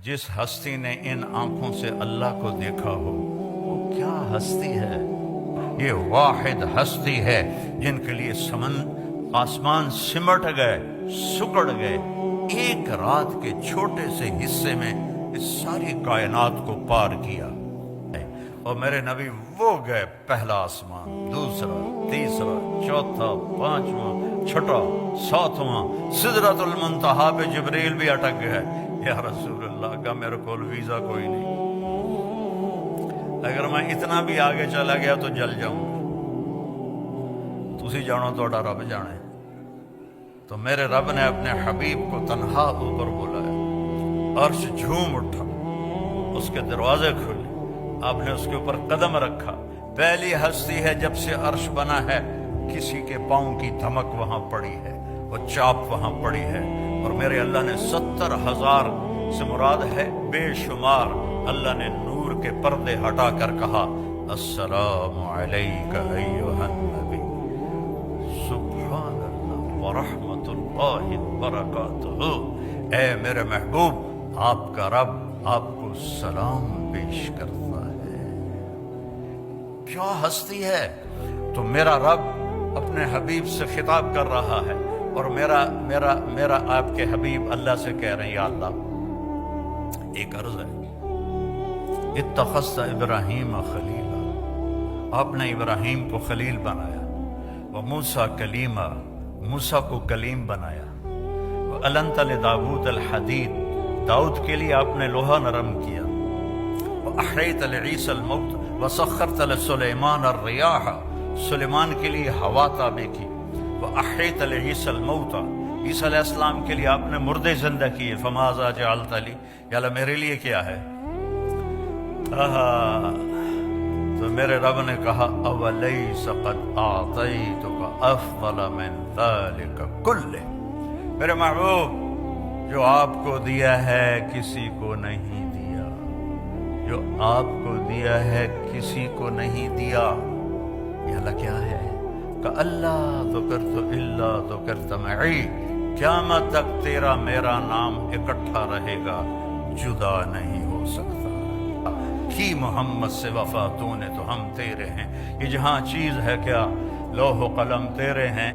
جس ہستی نے ان آنکھوں سے اللہ کو دیکھا ہو وہ کیا ہستی ہے؟ یہ واحد ہستی ہے جن کے لیے آسمان سمٹ گئے، سکڑ گئے، ایک رات کے چھوٹے سے حصے میں اس ساری کائنات کو پار کیا۔ اور میرے نبی وہ گئے، پہلا آسمان، دوسرا، تیسرا، چوتھا، پانچواں، چھٹا، ساتواں، سدرۃ المنتہا پہ جبریل بھی اٹک گئے۔ یا رسول اللہ کا میرے کو ویزا کوئی نہیں، اگر میں اتنا بھی آگے چلا گیا تو جل جاؤں گا۔ تسی جانو توڑا رب جانے۔ تو میرے رب نے اپنے حبیب کو تنہا اوپر بلایا، عرش جھوم اٹھا، اس کے دروازے کھلے، آپ نے اس کے اوپر قدم رکھا۔ پہلی ہستی ہے جب سے عرش بنا ہے، کسی کے پاؤں کی دھمک وہاں پڑی ہے، وہ چاپ وہاں پڑی ہے، اور میرے اللہ نے 70,000 سے مراد ہے بے شمار، اللہ نے نور کے پردے ہٹا کر کہا السلام علیک ایھا النبی سبحان اللہ ورحمۃ اللہ وبرکاتہ۔ اے میرے محبوب، آپ کا رب آپ کو سلام پیش کرتا ہے۔ کیا ہستی ہے! تو میرا رب اپنے حبیب سے خطاب کر رہا ہے، اور میرا آپ کے حبیب اللہ سے کہہ رہے ہیں یا اللہ ایک عرض ہے، اتخذت ابراہیم خلیلا، آپ نے ابراہیم کو خلیل بنایا، وموسیٰ کلیما، موسیٰ کو کلیم بنایا، وَأَلَنْتَ لِدَاوُودَ الْحَدِيدَ، داؤد کے لیے آپ نے لوہا نرم کیا، وَأَحْيَيْتَ لِعِيسَى الْمَوْتَ وَسَخَّرْتَ لِسُلَيْمَانَ الرِّيَاحَ، سلیمان کے لیے ہوا تابع کی، وَأَحْيَيْتَ لِعِيسَى الْمَوْتَ، عیسیٰ علیہ السلام کے لیے آپ نے مردے زندہ کیے، فَمَاذَا جَعَلْتَ لِي، یا اللہ میرے لیے کیا ہے؟ تو میرے رب نے کہا اولیس قد اعطیتک افضل من ذلک کلہ، میرے محبوب جو آپ کو دیا ہے کسی کو نہیں دیا، جو آپ کو دیا ہے کسی کو نہیں دیا۔ یہ اللہ کیا ہے کہ اللہ ذکرت الا ذکرت معی، قیامت تک تیرا میرا نام اکٹھا رہے گا، جدا نہیں ہو سکتا۔ کی محمد سے وفا تو نے تو ہم تیرے ہیں، یہ جہاں چیز ہے کیا لوح و قلم تیرے ہیں۔